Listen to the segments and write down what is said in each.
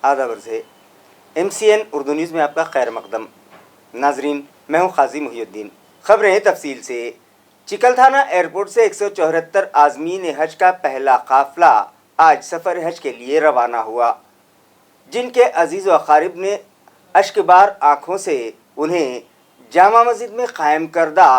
آداب عرض ہے MCN اردو نیوز میں آپ کا خیر مقدم. ناظرین، میں ہوں قاضی محی الدین. خبریں تفصیل سے. چکل تھانہ ایئرپورٹ سے 174 عازمین حج کا پہلا قافلہ آج سفر حج کے لیے روانہ ہوا، جن کے عزیز و اقارب نے اشکبار آنکھوں سے انہیں جامع مسجد میں قائم کردہ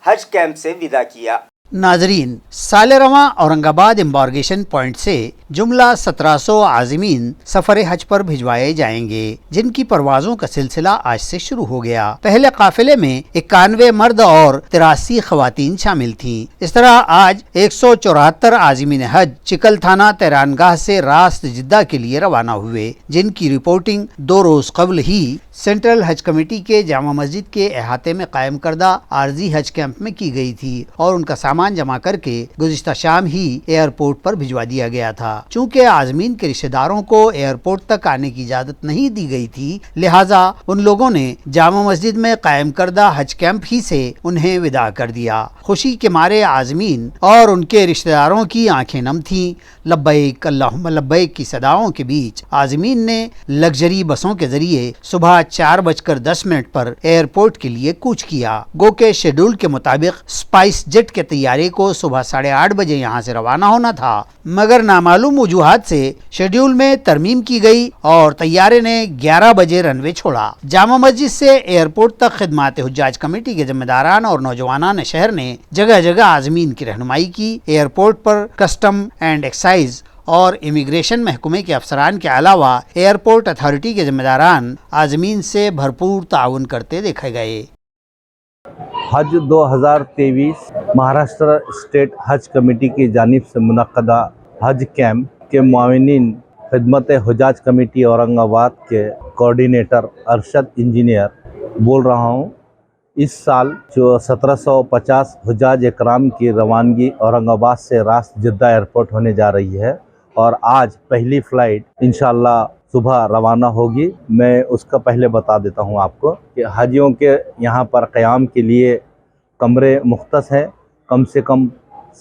حج کیمپ سے ودا کیا. ناظرین، سال رواں اورنگ آباد امبارگیشن پوائنٹ سے جملہ 1700 عازمین سفر حج پر بھجوائے جائیں گے، جن کی پروازوں کا سلسلہ آج سے شروع ہو گیا. پہلے قافلے میں 91 مرد اور 83 خواتین شامل تھیں. اس طرح آج 174 عازمین حج چکل تھانہ تیرانگاہ سے راست جدہ کے لیے روانہ ہوئے، جن کی رپورٹنگ 2 روز قبل ہی سینٹرل حج کمیٹی کے جامع مسجد کے احاطے میں قائم کردہ عارضی حج کیمپ میں کی گئی تھی اور ان کا سامان جمع کر کے گزشتہ شام ہی ایئرپورٹ پر بھجوا دیا گیا تھا. چونکہ عازمین کے رشتہ داروں کو ایئرپورٹ تک آنے کی اجازت نہیں دی گئی تھی، لہٰذا ان لوگوں نے جامع مسجد میں قائم کردہ حج کیمپ ہی سے انہیں وداع کر دیا. خوشی کے مارے عازمین اور ان کے رشتہ داروں کی آنکھیں نم تھیں. لبیک اللہم لبیک کی صداؤں کے بیچ عازمین نے لگژری بسوں کے ذریعے صبح 4:10 پر ایئرپورٹ کے لیے کوچ کیا. گو کے شیڈول کے مطابق اسپائس جیٹ کے طیارے کو صبح 8:30 بجے یہاں سے روانہ ہونا تھا، مگر نامعلوم وجوہات سے شیڈول میں ترمیم کی گئی اور طیارے نے 11 بجے رن وے چھوڑا. جامع مسجد سے ایئرپورٹ تک خدمات حجاج کمیٹی کے ذمہ داران اور نوجوانان شہر نے جگہ جگہ عازمین کی رہنمائی کی. Airport per custom and excise اور امیگریشن محکمے کے افسران کے علاوہ ایئرپورٹ اتھارٹی کے ذمہ داران عازمین سے بھرپور تعاون کرتے دیکھے گئے. حج 2023 مہاراشٹر اسٹیٹ حج کمیٹی کی جانب سے منعقدہ حج کیمپ کے معاونین خدمت حجاج کمیٹی اورنگ آباد کے کوآرڈینیٹر ارشد انجینئر بول رہا ہوں. اس سال جو 1750 حجاج اکرام کی روانگی اورنگ آباد سے راست جدہ ایئرپورٹ ہونے جا رہی ہے اور آج پہلی فلائٹ انشاءاللہ صبح روانہ ہوگی. میں اس کا پہلے بتا دیتا ہوں آپ کو کہ حاجیوں کے یہاں پر قیام کے لیے کمرے مختص ہیں. کم سے کم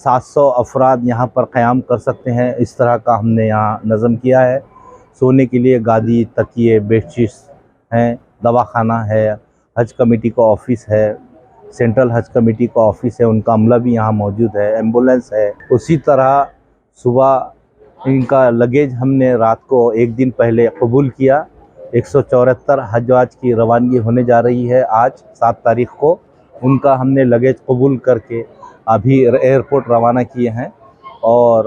700 افراد یہاں پر قیام کر سکتے ہیں. اس طرح کا ہم نے یہاں نظم کیا ہے. سونے کے لیے گادی، تکیے، بیڈ شیٹس ہیں. دواخانہ ہے، حج کمیٹی کا آفس ہے، سینٹرل حج کمیٹی کا آفس ہے، ان کا عملہ بھی یہاں موجود ہے، ایمبولینس ہے. اسی طرح صبح ان کا لگیج ہم نے رات کو ایک دن پہلے قبول کیا. 174 حجاج کی روانگی ہونے جا رہی ہے آج 7 تاریخ کو. ان کا ہم نے لگیج قبول کر کے ابھی ایئرپورٹ روانہ کیے ہیں اور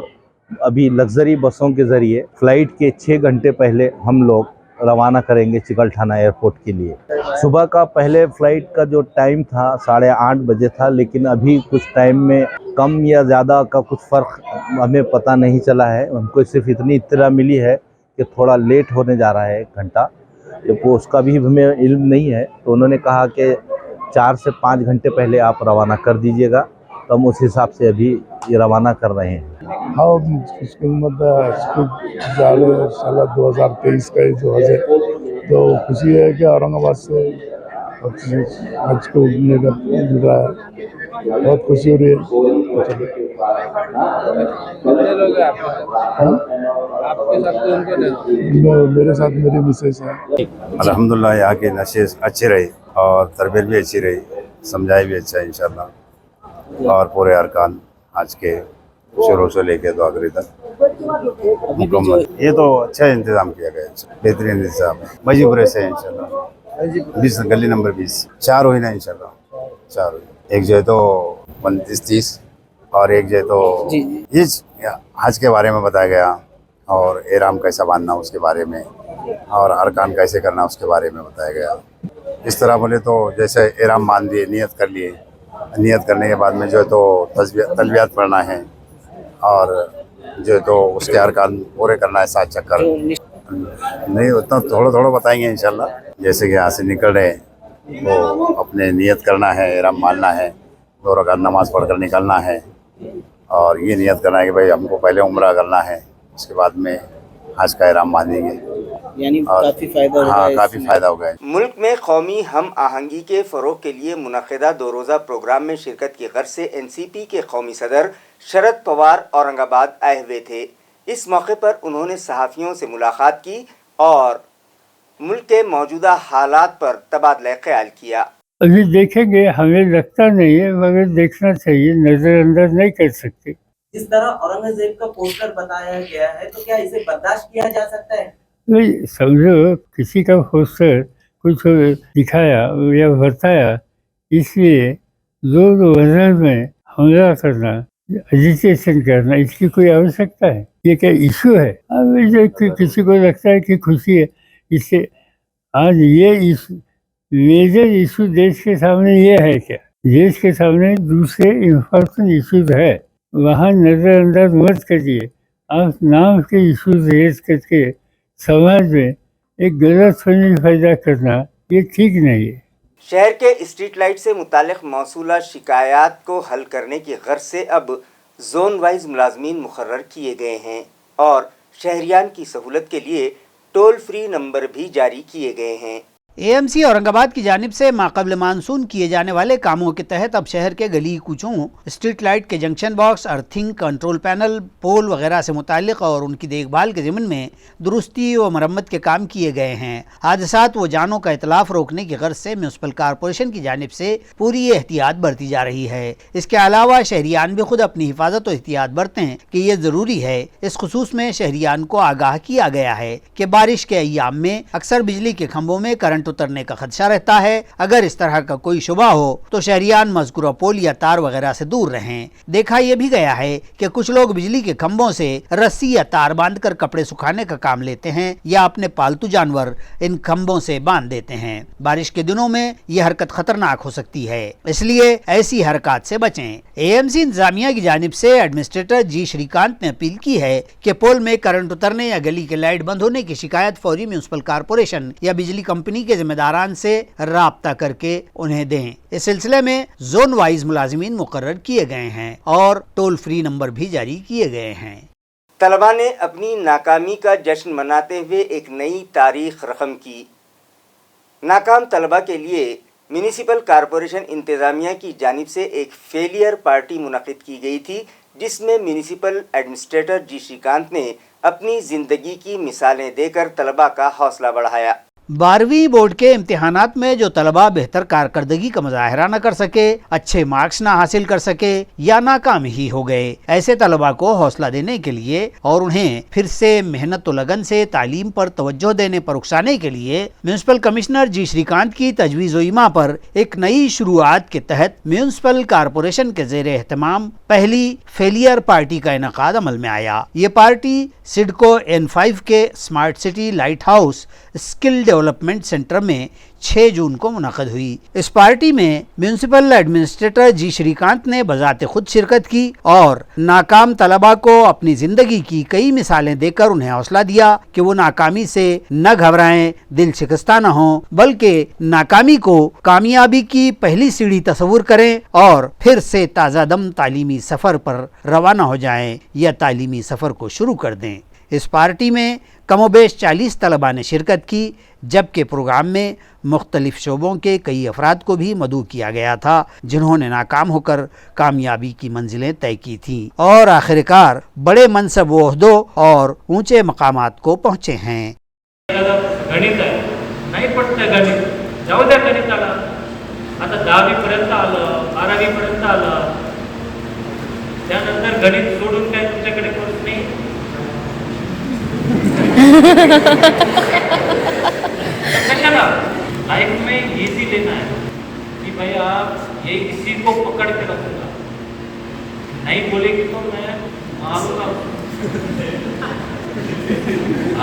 ابھی لگژری بسوں کے ذریعے فلائٹ کے 6 گھنٹے پہلے ہم لوگ روانہ کریں گے چکل تھانہ ایئرپورٹ کے لیے. صبح کا پہلے فلائٹ کا جو ٹائم تھا 8:30 بجے تھا، لیکن ابھی کچھ ٹائم میں کم یا زیادہ کا کچھ فرق ہمیں پتہ نہیں چلا ہے. ہم کو صرف اتنی اطلاع ملی ہے کہ تھوڑا لیٹ ہونے جا رہا ہے 1 گھنٹہ. اس کا بھی ہمیں علم نہیں ہے، تو انہوں نے کہا کہ 4 سے 5 گھنٹے پہلے آپ روانہ کر دیجئے گا. تو ہم اس حساب سے ابھی یہ روانہ کر رہے ہیں. اس کی سال 2023 کا جو حج ہے تو خوشی ہے کہ اورنگ آباد سے حج کو مل رہا ہے. بہت خوشی ہو رہی ہے. میرے ساتھ میری مسز ہے. الحمدللہ یہاں کی نشست اچھی رہی اور تربیت بھی اچھی رہی، سمجھائی بھی اچھا ہے انشاءاللہ. اور پورے ارکان آج کے شروع سے لے کے تو آخری تک مکمل. یہ تو اچھا انتظام کیا گیا ہے، بہترین انتظام ہے. مجھے برے سے انشاءاللہ 20 گلی نمبر 20 4 ہوئی نا انشاءاللہ 4 ہوئی. ایک جو ہے تو 29-30 اور ایک جو ہے تو یہ حج کے بارے میں بتایا گیا اور احرام کیسا باندھنا اس کے بارے میں اور ارکان کیسے کرنا اس کے بارے میں بتایا گیا. اس طرح بولے تو جیسے احرام باندھ دیے، نیت کر لیے، نیت کرنے کے بعد میں جو ہے تو تلبیات پڑھنا ہے اور جو ہے تو اس کے ارکان پورے کرنا ہے 7 چکر. نہیں اتنا تھوڑا بتائیں گے انشاءاللہ. جیسے کہ یہاں سے نکل رہے وہ اپنے نیت کرنا ہے، احرام باندھنا ہے، 2 رکعت نماز پڑھ کر نکلنا ہے اور یہ نیت کرنا ہے کہ بھائی ہم کو پہلے عمرہ کرنا ہے، اس کے بعد میں حج کا احرام باندھیں گے. یعنی کافی فائدہ ہوگا. ہاں کافی فائدہ ہوگا. ملک میں قومی ہم آہنگی کے فروغ کے لیے منعقدہ 2 روزہ پروگرام میں شرکت کی غرض سے NCP کے قومی صدر شرد پوار اورنگ آباد آئے ہوئے تھے. اس موقع پر انہوں نے صحافیوں سے ملاقات کی और मुल्क के मौजूदा हालात पर तबादला ख्याल किया। अभी देखेंगे, हमें लगता नहीं है मगर देखना चाहिए, नजरअंदाज नहीं कर सकते। जिस तरह औरंगजेब का पोस्टर बताया गया है तो क्या इसे बर्दाश्त किया जा सकता है? नहीं, समझो किसी का पोस्टर कुछ दिखाया या बताया, इसलिए लोग वजह में हमला करना, एजिटेशन करना, इसकी कोई आवश्यकता है? ये क्या इशू है? अब जो किसी को लगता है कि खुशी है इससे, आज ये इशू, मेजर इशू देश के सामने ये है क्या? देश के सामने दूसरे इम्पोर्टेंट इशूज है, वहाँ नज़रअंदाज मत करिए। आप नाम के इशूज रेज करके समाज में एक गलत फहमी पैदा करना ये ठीक नहीं है। शहर के स्ट्रीट लाइट से मुतालिक मौसूला शिकायत को हल करने की गर्ज से अब जोन वाइज मुलाजमीन मुकर्रर किए गए हैं और शहरियान की सहूलत के लिए टोल फ्री नंबर भी जारी किए गए हैं। एएमसी औरंगाबाद की जानिब से माक़बल मानसून किए जाने वाले कामों के तहत अब शहर के गली कूचों, स्ट्रीट लाइट के junction box, earthing, control panel, pole वगैरह से मुतालिक और उनकी देखभाल के ज़िम्मन में दुरुस्ती व मरम्मत के काम किए गए हैं। हादसात व जानों का इतलाफ रोकने की गर्ज से म्यूनसिपल कॉरपोरेशन की जानिब से पूरी एहतियात बरती जा रही है। इसके अलावा शहरियान भी खुद अपनी हिफाजत और एहतियात बरतें कि ये ज़रूरी है। इस खुसूस में शहरियान को आगाह किया गया है कि बारिश के अय्याम में अक्सर बिजली के खंभों में करंट उतरने का खदशा रहता है। अगर इस तरह का कोई शुबा हो तो शहरियान मज़कूरा पोल या तार वगैरह से दूर रहें। देखा यह भी गया है कि कुछ लोग बिजली के खंभों से रस्सी या तार बांधकर कपड़े सुखाने का काम लेते हैं या अपने पालतू जानवर इन खंभों से बांध देते हैं। बारिश के दिनों में यह हरकत खतरनाक हो सकती है, इसलिए ऐसी हरकत से बचें। एएमसी इंतजामिया की जानिब से एडमिनिस्ट्रेटर जी श्रीकांत ने अपील की है कि पोल में करंट उतरने या गली के लाइट बंद होने की शिकायत फौरी म्यूनसिपल कॉरपोरेशन या बिजली कंपनी के जिम्मेदारान से राब्ता करके उन्हें दें। इस सिलसिले में जोन वाइज मुलाजिमीन मुकर्रर किए गए हैं और टोल फ्री नंबर भी जारी किए गए हैं। तलबा ने अपनी नाकामी का जश्न मनाते हुए एक नई तारीख रकम की। नाकाम तलबा के लिए म्यूनिसिपल कॉरपोरेशन इंतज़ामिया की जानिब से एक फेलियर पार्टी मुनक़िद की गई थी, जिसमें म्यूनिसिपल एडमिनिस्ट्रेटर जी श्रीकांत ने अपनी ज़िंदगी की मिसालें देकर तलबा का हौसला बढ़ाया। 12वीं बोर्ड के इम्तिहानात में जो तलबा बेहतर कारकर्दगी का मुजाहरा न कर सके, अच्छे मार्क्स न हासिल कर सके या नाकाम ही हो गए, ऐसे तलबा को हौसला देने के लिए और उन्हें फिर से मेहनत व लगन से तालीम पर तवज्जो देने पर उकसाने के लिए म्यूनसिपल कमिश्नर जी श्रीकांत की तजवीज़ व इमा पर एक नई शुरुआत के तहत म्यूनसिपल कॉरपोरेशन के ज़ेरे एहतमाम पहली फेलियर पार्टी का इनेकाद अमल में आया। ये पार्टी सिडको N5 के smart city light house skill development centre में 6 जून को मुनक़द हुई। इस पार्टी में म्यूनसिपल एडमिनिस्ट्रेटर जी श्रीकांत ने बजाते खुद शिरकत की और नाकाम तलबा को अपनी ज़िंदगी की कई मिसालें देकर उन्हें हौसला दिया कि वो नाकामी से न घबराएं, दिल शिकस्ता न हों, बल्कि नाकामी को कामयाबी की पहली सीढ़ी तस्वुर करें और फिर से ताज़ा दम तालीमी सफ़र पर रवाना हो जाएं या तालीमी सफ़र को शुरू कर दें। इस पार्टी में कमोबेश 40 तलबा ने शिरकत की, जबकि प्रोग्राम में मुख्तलिफ शोबों के कई अफराद को भी मदऊ किया गया था, जिन्होंने नाकाम होकर कामयाबी की मंजिलें तय की थीं और आखिरकार बड़े मनसब व ओहदों और ऊंचे मकामात को पहुँचे हैं। गणित आहे, नाही पडतं गणित, जाऊ द्या गणिताला, आता 10वी पर्यंत आलं, 12वी पर्यंत आलं, त्यानंतर गणित सोडून काय तुमच्याकडे कोर्स नाही? कशाला? लाइफ में इजी लेना है कि भाई आप ये इसी को पकड़ के रखूंगा, नहीं बोलेगी तो मैं मारूंगा।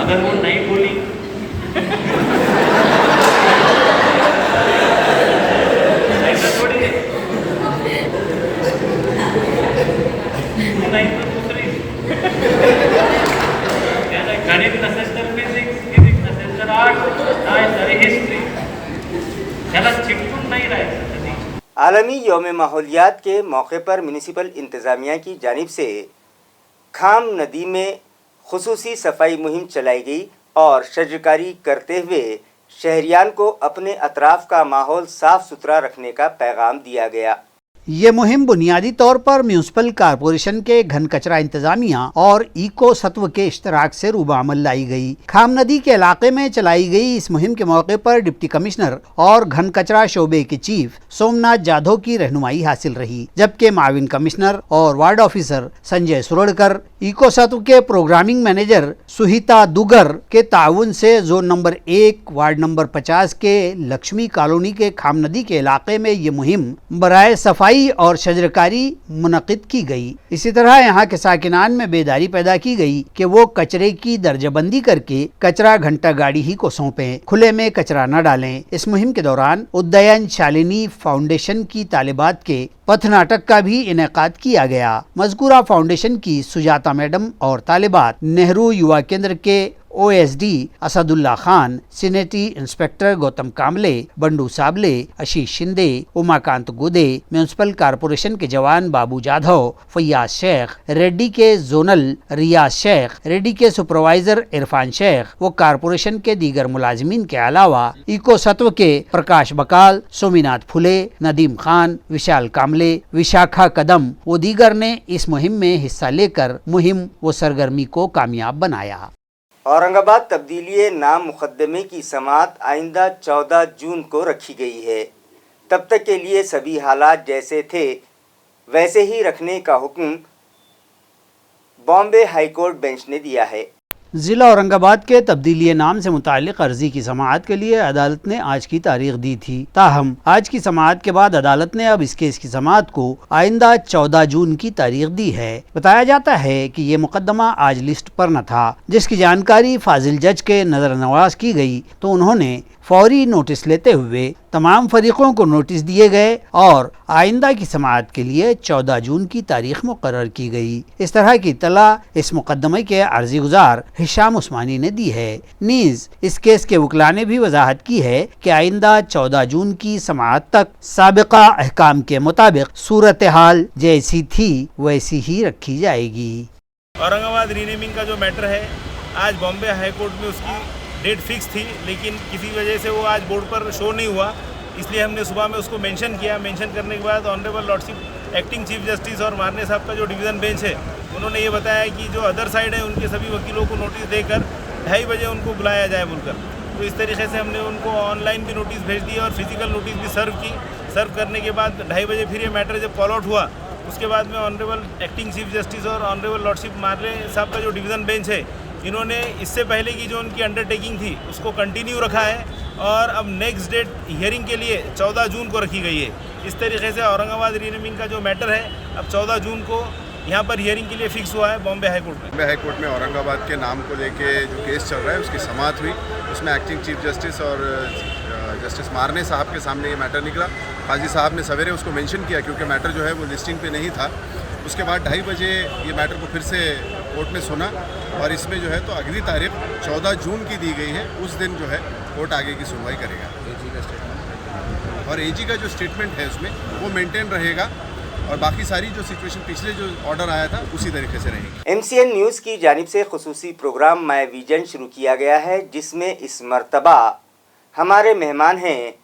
अगर वो नहीं बोली ऐसा थोड़ी है, नहीं तो दूसरी गणित नसेल तर फिजिक्स नसेल तर आर्ट नाही तर हिस्ट्री, त्याला चिपकून नाही राहायचं कधी। आलमी यौम माहौलियात के मौके पर म्यूनिसिपल इंतज़ामिया की जानिब से खाम नदी में खुसूसी सफाई मुहिम चलाई गई और शजरकारी करते हुए शहरियान को अपने अतराफ का माहौल साफ सुथरा रखने का पैगाम दिया गया। ये मुहिम बुनियादी तौर पर म्यूनिसिपल कॉरपोरेशन के घन कचरा इंतजामिया और इको सत्व के इश्तराक से रूबामल लाई गई। खाम नदी के इलाके में चलाई गई इस मुहिम के मौके पर डिप्टी कमिश्नर और घन कचरा शोबे के चीफ सोमनाथ जाधव की रहनुमाई हासिल रही, जबकि माविन कमिश्नर और वार्ड ऑफिसर संजय सुरड़कर, इको सत्व के प्रोग्रामिंग मैनेजर सुहिता दुगर के ताउन से जोन नंबर 1 वार्ड नंबर 50 के लक्ष्मी कॉलोनी के खाम नदी के इलाके में ये मुहिम बराए सफाई और शजरकारी मुनक़िद की गई। इसी तरह यहाँ के साकिनान में बेदारी पैदा की गई कि वो कचरे की दर्जाबंदी करके कचरा घंटा गाड़ी ही को सौंपें, खुले में कचरा न डालें। इस मुहिम के दौरान उदयन शालिनी फाउंडेशन की तालिबात के पथ नाटक का भी इनेकाद किया गया। मज़कूरा फाउंडेशन की सुजाता मैडम और तालिबात नेहरू युवा केंद्र के OSD असदुल्ला खान, सीनेटी इंस्पेक्टर गौतम कामले, बंडू साबले, आशीष शिंदे, उमाकांत गुदे, म्यूनिसिपल कॉरपोरेशन के जवान बाबू जाधव, फैयाज शेख, रेड्डी के जोनल रियाज शेख, रेड्डी के सुपरवाइजर इरफान शेख व कॉरपोरेशन के दीगर मुलाजिमीन के अलावा इको सत्व के प्रकाश बकाल, सोमीनाथ फुले, नदीम खान, विशाल कामले, विशाखा कदम व दीगर ने इस मुहिम में हिस्सा लेकर मुहिम व सरगर्मी को कामयाब बनाया। औरंगाबाद तब्दीली नाम मुकदमे की समाअत आइंदा 14 जून को रखी गई है। तब तक के लिए सभी हालात जैसे थे वैसे ही रखने का हुक्म बॉम्बे हाई कोर्ट बेंच ने दिया है। ज़िला औरंगाबाद के तब्दीली नाम से मुताल्लिक़ अर्जी की समाअत के लिए अदालत ने आज की तारीख दी थी। ताहम आज की समाअत के बाद अदालत ने अब इस केस की समाअत को आइंदा 14 जून की तारीख दी है। बताया जाता है कि ये मुकदमा आज लिस्ट पर न था, जिसकी जानकारी फाजिल जज के नज़र नवाज की गई तो उन्होंने फौरी नोटिस लेते हुए तमाम फरीकों को नोटिस दिए गए और आइंदा की समाअत के लिए 14 जून की तारीख मुकर्रर की गई। इस तरह की इत्तला इस मुकदमे के अर्जी गुजार हिशाम उस्मानी ने दी है। नीज इस केस के वकला ने भी वजाहत की है कि आइंदा 14 जून की समाअत तक साबिका अहकाम के मुताबिक सूरत हाल जैसी थी वैसी ही रखी जाएगी। औरंगाबाद रीनेमिंग का जो मैटर है, आज बॉम्बे हाई कोर्ट में उसकी डेट फिक्स थी, लेकिन किसी वजह से वो आज बोर्ड पर शो नहीं हुआ, इसलिए हमने सुबह में उसको मेंशन किया। मेंशन करने के बाद honourable lordship acting chief justice और मारने साहब का जो डिवीज़न बेंच है, उन्होंने ये बताया कि जो अदर साइड है उनके सभी वकीलों को नोटिस देकर 2:30 बजे उनको बुलाया जाए बोलकर। तो इस तरीके से हमने उनको ऑनलाइन भी नोटिस भेज दी और फिजिकल नोटिस भी सर्व की। सर्व करने के बाद 2:30 बजे फिर ये मैटर जब कॉल आउट हुआ, उसके बाद में ऑनरेबल एक्टिंग चीफ जस्टिस और ऑनरेबल लॉर्डशिप मारने साहब का जो डिवीज़न बेंच है, इन्होंने इससे पहले की जो उनकी अंडरटेकिंग थी उसको कंटिन्यू रखा है और अब नेक्स्ट डेट हियरिंग के लिए 14 जून को रखी गई है। इस तरीके से औरंगाबाद रीनेमिंग का जो मैटर है अब 14 जून को यहाँ पर हियरिंग के लिए फिक्स हुआ है बॉम्बे हाई कोर्ट में। बॉम्बे हाई कोर्ट में औरंगाबाद के नाम को लेके जो केस चल रहा है उसकी समाअत हुई, उसमें एक्टिंग चीफ जस्टिस और जस्टिस मारने साहब के सामने ये मैटर निकला। काजी साहब ने सवेरे उसको मेंशन किया क्योंकि मैटर जो है वो लिस्टिंग पे नहीं था। उसके बाद 2:30 बजे ये मैटर को फिर से कोर्ट में सुना और इसमें जो है तो अगली तारीख 14 जून की दी गई है। उस दिन जो है कोर्ट आगे की सुनवाई करेगा। एजी का स्टेटमेंट और एजी का जो स्टेटमेंट है उसमें वो मेंटेन रहेगा और बाकी सारी जो सिचुएशन पिछले जो ऑर्डर आया था उसी तरीके से रहेगी। MCN न्यूज़ की जानिब से खुसूसी प्रोग्राम माय विजन शुरू किया गया है, जिसमें इस मरतबा हमारे मेहमान हैं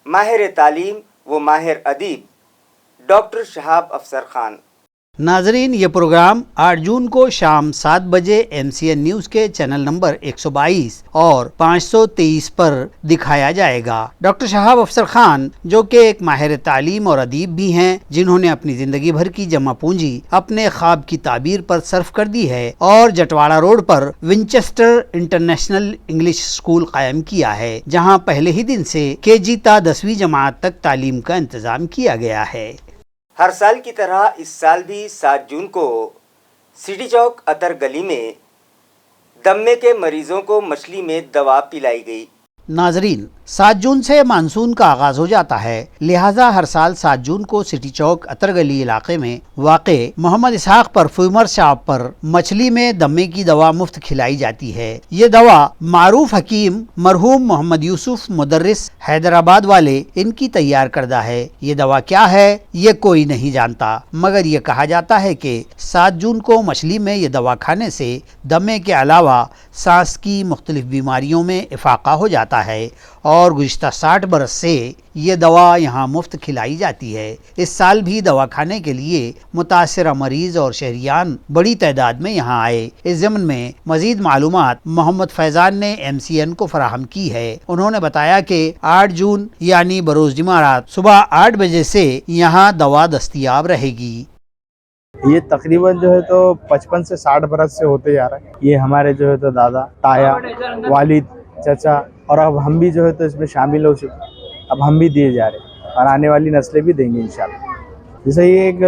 माहिर तालीम व माहिर अदीब डॉक्टर शहाब अफसर खान। नाजरीन, ये प्रोग्राम 8 जून को शाम 7 बजे MCN न्यूज़ के चैनल नंबर 122 और 523 पर दिखाया जाएगा। डॉक्टर शहाब अफसर खान, जो कि एक माहिर तालीम और अदीब भी हैं, जिन्होंने अपनी ज़िंदगी भर की जमा पूंजी अपने ख्वाब की ताबीर पर सर्फ कर दी है और जटवाड़ा रोड पर विंचेस्टर इंटरनेशनल इंग्लिश स्कूल कायम किया है, जहाँ पहले ही दिन से KG ता 10वीं जमात तक तालीम का इंतज़ाम किया गया है। हर साल की तरह इस साल भी 7 जून को सिटी चौक अतर गली में दम्मे के मरीजों को मछली में दवा पिलाई गई। नाजरीन, 7 जून से मानसून का आगाज हो जाता है, लिहाजा हर साल 7 जून को सिटी चौक अतरगली इलाके में वाक़े मोहम्मद इसहाक परफ्यूमर शॉप पर मछली में दमे की दवा मुफ्त खिलाई जाती है। ये दवा मारूफ हकीम मरहूम मोहम्मद यूसुफ मुदर्रिस हैदराबाद वाले इनकी तैयार करदा है। ये दवा क्या है ये कोई नहीं जानता, मगर ये कहा जाता है कि 7 जून को मछली में ये दवा खाने से दमे के अलावा सांस की मुख्तलिफ बीमारियों में इफाका हो जाता रखा है और गुज़िश्ता 60 बरस से ये दवा यहाँ मुफ्त खिलाई जाती है। इस साल भी दवा खाने के लिए मुतासिरा मरीज और शहरियान बड़ी तादाद में यहाँ आए। इस ज़मन में मज़ीद मालूमात मोहम्मद फैज़ान ने MCN को फराहम की है। उन्होंने बताया कि 8 जून यानी बरोज़ जुमेरात सुबह 8 बजे से यहाँ दवा दस्तयाब रहेगी। ये तकरीबन जो है तो 55 से 60 बरस से होते जा रहा है। ये हमारे जो है तो दादा, ताया, वालिद, चचा और अब हम भी जो है तो इसमें शामिल हो चुके। अब हम भी दिए जा रहे हैं और आने वाली नस्लें भी देंगे इंशाल्लाह। जैसे ये एक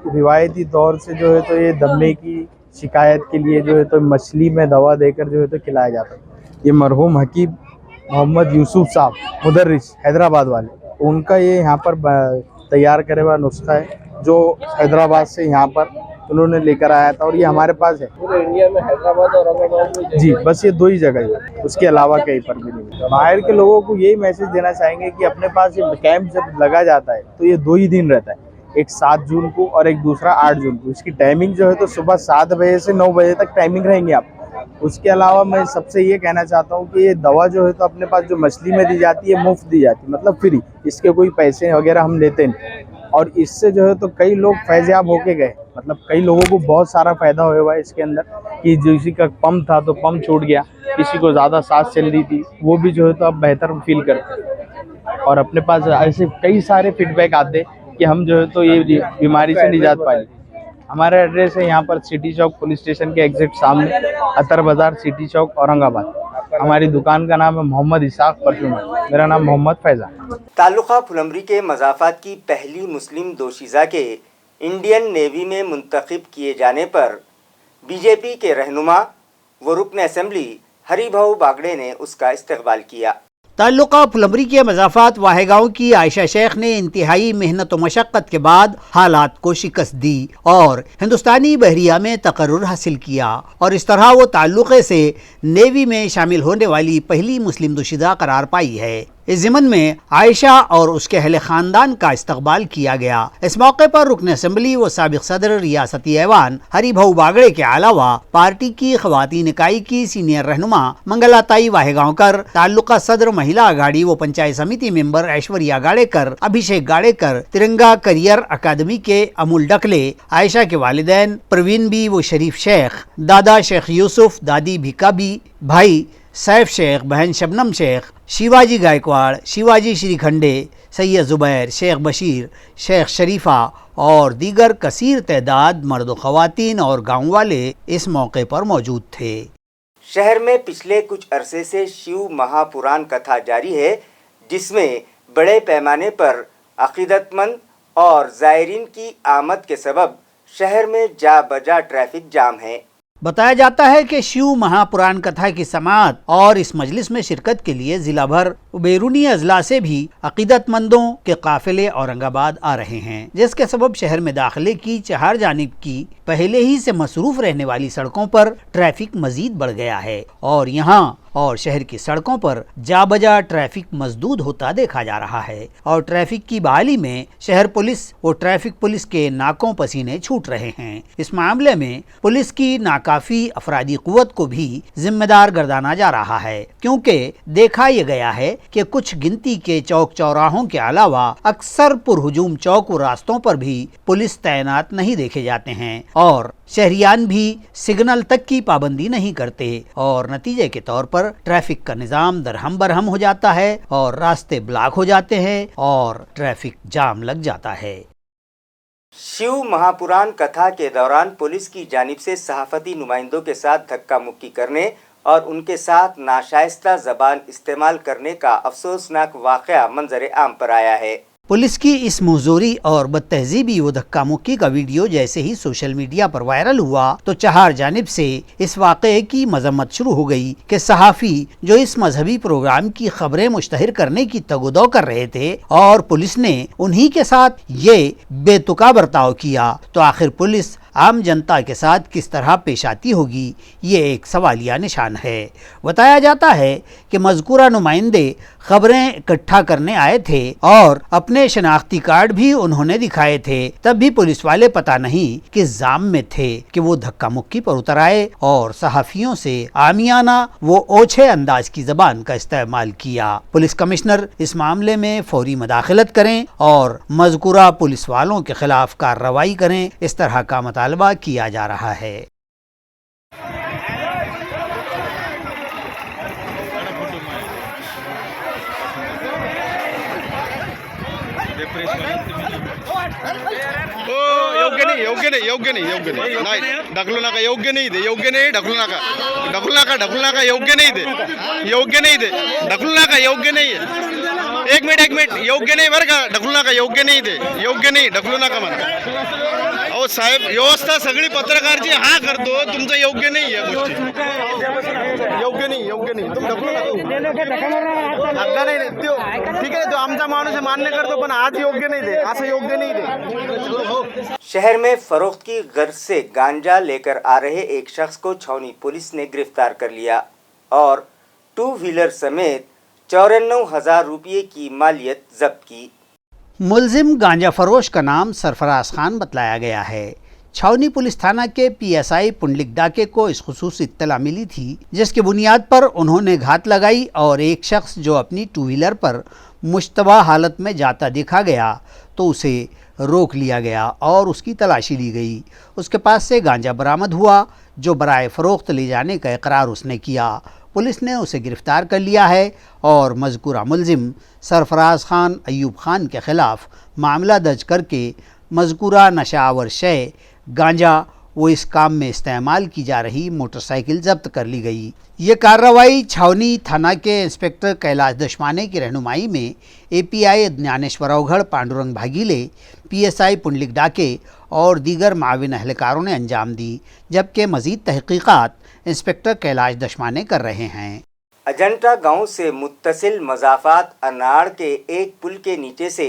रिवायती तौर से जो है तो ये दमे की शिकायत के लिए जो है तो मछली में दवा देकर जो है तो खिलाया जाता है। ये मरहूम हकीम मोहम्मद यूसुफ साहब मुदर्रिस हैदराबाद वाले, उनका ये यहाँ पर तैयार करे हुआ नुस्खा है जो हैदराबाद से यहाँ पर उन्होंने लेकर आया था और ये हमारे पास है। पूरे इंडिया में हैदराबाद और औरंगाबाद में जी बस ये 2 ही जगह है, उसके अलावा कहीं पर भी नहीं। बाहर के लोगों को यही मैसेज देना चाहेंगे कि अपने पास ये कैंप जब लगा जाता है तो ये 2 ही दिन रहता है, एक 7 जून को और एक दूसरा 8 जून को। इसकी टाइमिंग जो है तो सुबह 7 बजे से 9 बजे तक टाइमिंग रहेंगी आप। उसके अलावा मैं सबसे ये कहना चाहता हूँ कि ये दवा जो है तो अपने पास जो मछली में दी जाती है मुफ्त दी जाती है, मतलब फ्री, इसके कोई पैसे वगैरह हम लेते नहीं। और इससे जो है तो कई लोग फैज़याब होके गए, मतलब कई लोगों को बहुत सारा फ़ायदा हुआ है इसके अंदर कि किसी का पम्प था तो पम्प छूट गया, किसी को ज़्यादा सांस चल रही थी वो भी जो है तो अब बेहतर फील करते। और अपने पास ऐसे कई सारे फीडबैक आते कि हम जो है तो ये बीमारी से निजात पाई। हमारा एड्रेस है यहाँ पर सिटी चौक पुलिस स्टेशन के एग्जैक्ट सामने, अतर बाज़ार, सिटी चौक, औरंगाबाद। हमारी दुकान का नाम है मोहम्मद इसाक परफ्यूमर। मेरा नाम मोहम्मद फैज़ान। ताल्लुक़ा फुलंबरी के मज़ाफ़ात की पहली मुस्लिम दोशीज़ा के इंडियन नेवी में मुंतखब किए जाने पर बीजेपी के रहनुमा व रुकन असेंबली हरिभाऊ बागड़े ने उसका इस्तकबाल किया। ताल्लुक़ा फुलंबरी के मज़ाफ़ात वाहेगांव की आयशा शेख ने इंतहाई मेहनत व मशक्क़त के बाद हालात को शिकस्त दी और हिंदुस्तानी बहरिया में तकर्रुर हासिल किया और इस तरह वो ताल्लुक़े से नेवी में शामिल होने वाली पहली मुस्लिम दोशीज़ा करार पाई है। इस ज़िमन में आयशा और उसके अहले ख़ानदान का इस्तकबाल किया गया। इस मौके पर रुकन असेंबली व साबिक़ सदर रियासती ऐवान हरिभाऊ बागड़े के अलावा पार्टी की ख़वातीन इकाई की सीनियर रहनुमा मंगलाताई वाहेगांवकर, ताल्लुका सदर महिला अघाड़ी व पंचायत समिति मेंबर ऐश्वर्या गाड़ेकर, अभिषेक गाड़ेकर, तिरंगा करियर अकादमी के अमूल डकले, आयशा के वालिदैन प्रवीण बी व शरीफ शेख, दादा शेख यूसुफ, दादी भिका बी, भाई सैफ शेख, बहन शबनम शेख, शिवाजी गायकवाड़, शिवाजी श्रीखंडे, सैयद ज़ुबैर, शेख बशीर, शेख शरीफा और दीगर कसीर तादाद मर्द व ख़वातीन और गाँव वाले इस मौके पर मौजूद थे। शहर में पिछले कुछ अरसे से शिव महापुराण कथा जारी है, जिसमें बड़े पैमाने पर अक़ीदतमंद और ज़ायरीन की आमद के सबब शहर में जा बजा ट्रैफिक जाम है। बताया जाता है कि शिव महापुराण कथा की समाअत और इस मजलिस में शिरकत के लिए जिला भर बैरूनी अजला से भी अक़ीदतमंदों के काफिले औरंगाबाद आ रहे हैं, जिसके सबब शहर में दाखिले की चार जानिब की पहले ही से मसरूफ रहने वाली सड़कों पर ट्रैफिक मजीद बढ़ गया है और यहाँ और शहर की सड़कों पर जा बजा ट्रैफिक मजदूद होता देखा जा रहा है और ट्रैफिक की बहाली में शहर पुलिस और ट्रैफिक पुलिस के नाकों पसीने छूट रहे हैं। इस मामले में पुलिस की नाकाफी अफरादी कुव्वत को भी जिम्मेदार गर्दाना जा रहा है, क्योंकि देखा यह गया है कि कुछ गिनती के चौक चौराहों के अलावा अक्सर पुरहुजूम चौक व रास्तों पर भी पुलिस तैनात नहीं देखे जाते हैं और शहरियान भी सिग्नल तक की पाबंदी नहीं करते और नतीजे के तौर पर ट्रैफिक का निज़ाम दरहम बरहम हो जाता है और रास्ते ब्लॉक हो जाते हैं और ट्रैफिक जाम लग जाता है। शिव महापुराण कथा के दौरान पुलिस की जानिब से सहाफ़ती नुमाइंदों के साथ धक्का मुक्की करने और उनके साथ नाशाइस्ता ज़बान इस्तेमाल करने का अफसोसनाक वाक़या मंजर आम पर आया है। पुलिस की इस मुज़ोरी और बदतहजीबी व धक्का मुक्की का वीडियो जैसे ही सोशल मीडिया पर वायरल हुआ तो चार जानिब से इस वाक़े की मजम्मत शुरू हो गई कि सहाफ़ी जो इस मजहबी प्रोग्राम की खबरें मुश्तहिर करने की तगुदो कर रहे थे और पुलिस ने उन्हीं के साथ ये बेतुका बर्ताव किया, तो आखिर पुलिस आम जनता के साथ किस तरह पेश आती होगी, ये एक सवालिया निशान है। बताया जाता है कि मज़कूरा नुमाइंदे खबरें इकट्ठा करने आए थे और अपने शनाख्ती कार्ड भी उन्होंने दिखाए थे। तब भी पुलिस वाले पता नहीं किस जाम में थे कि वो धक्का मुक्की पर उतर आए और सहाफियों से आमियाना वो ओछे अंदाज की जबान का इस्तेमाल किया। पुलिस कमिश्नर इस मामले में फौरी मदाखलत करें और मज़कूरा पुलिस वालों के खिलाफ कार्रवाई करें, इस तरह का मुतालबा किया जा रहा है। योग्य नाही योग्य नाही योग्य नाही योग्य नाही नाही ढकलू नका योग्य नाही ते योग्य नाही ढकलू नका ढकलू नका ढकलू नका योग्य नाही ते योग्य नाही ते ढकलू नका योग्य नाही एक मिनिट योग्य नाही बरं का ढकलू नका योग्य नाही ते योग्य नाही ढकलू नका म्हणा अहो साहेब व्यवस्था सगळी पत्रकारची हा करतो तुमचं योग्य नाही या गोष्टी योग्य नाही तुम्ही ढकलू नका नाही तो ठीक आहे तो आमचा माणूस मान्य करतो पण आज योग्य नाही ते असं योग्य नाही ते। शहर में फरोख्त की गर्ज से गांजा लेकर आ रहे एक शख्स को छावनी पुलिस ने गिरफ्तार कर लिया और 2 व्हीलर समेत 94,000 रुपये की मालियत जब्त की। मुलजिम गांजा फरोश का नाम सरफराज खान बतलाया गया है। छावनी पुलिस थाना के PSI पुंडलिक डाके को इस खुसूस इत्तला मिली थी, जिसके बुनियाद पर उन्होंने घात लगाई और एक शख्स जो अपनी 2 व्हीलर पर मुश्तबा हालत में जाता देखा गया तो उसे रोक लिया गया और उसकी तलाशी ली गई। उसके पास से गांजा बरामद हुआ जो बराए फ़रोख्त ले जाने का इकरार उसने किया। पुलिस ने उसे गिरफ़्तार कर लिया है और मज़कूरा मुलजिम सरफराज खान अयूब खान के ख़िलाफ़ मामला दर्ज करके मज़कूरा नशावर शय गांजा वो इस काम में इस्तेमाल की जा रही मोटरसाइकिल जब्त कर ली गई। ये कार्रवाई छावनी थाना के इंस्पेक्टर कैलाश दशमाने की रहनुमाई में API ज्ञानेश्वर अवघड़, पांडुरंग भागीले, PSI पुंडलिक डाके और दीगर माविन अहलकारों ने अंजाम दी, जबकि मज़ीद तहक़ीक़ात इंस्पेक्टर कैलाश दशमाने कर रहे हैं। अजंटा गांव से मुत्तसिल मज़ाफ़ात अनाड़ के एक पुल के नीचे से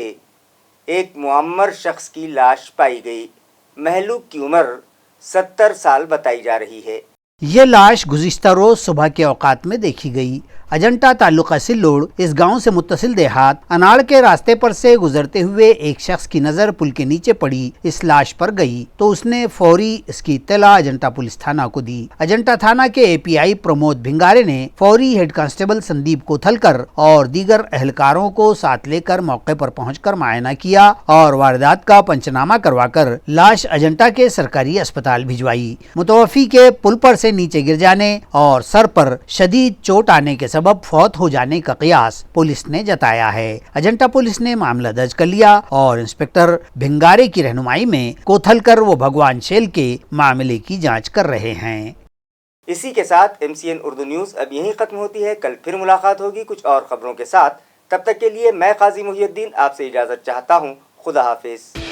एक मुअम्मर शख्स की लाश पाई गई। महलूक की उम्र 70 साल बताई जा रही है। ये लाश गुज़िश्ता रोज़ सुबह के औकात में देखी गई। अजंटा ताल्लुका सिल्लोड़ इस गांव से मुत्तसिल देहात अनाड़ के रास्ते पर से गुजरते हुए एक शख्स की नज़र पुल के नीचे पड़ी इस लाश पर गई तो उसने फौरी इसकी इत्तला अजंटा पुलिस थाना को दी। अजंटा थाना के API प्रमोद भिंगारे ने फौरी हेड कांस्टेबल संदीप कोथलकर और दीगर अहलकारों को साथ लेकर मौके पर पहुंचकर मुआयना किया और वारदात का पंचनामा करवाकर लाश अजंटा के सरकारी अस्पताल भिजवाई। मुतवफ़ी के पुल पर से नीचे गिर जाने और सर पर शदीद चोट आने के सबब फौत हो जाने का क़ियास पुलिस ने जताया है। अजंटा पुलिस ने मामला दर्ज कर लिया और इंस्पेक्टर भिंगारे की रहनुमाई में कोथलकर वो भगवान शेल के मामले की जांच कर रहे हैं। इसी के साथ MCN उर्दू न्यूज़ अब यहीं ख़त्म होती है। कल फिर मुलाकात होगी कुछ और ख़बरों के साथ। तब तक के लिए मैं काजी मुहियुद्दीन आपसे इजाज़त चाहता हूँ। खुदा हाफिज़।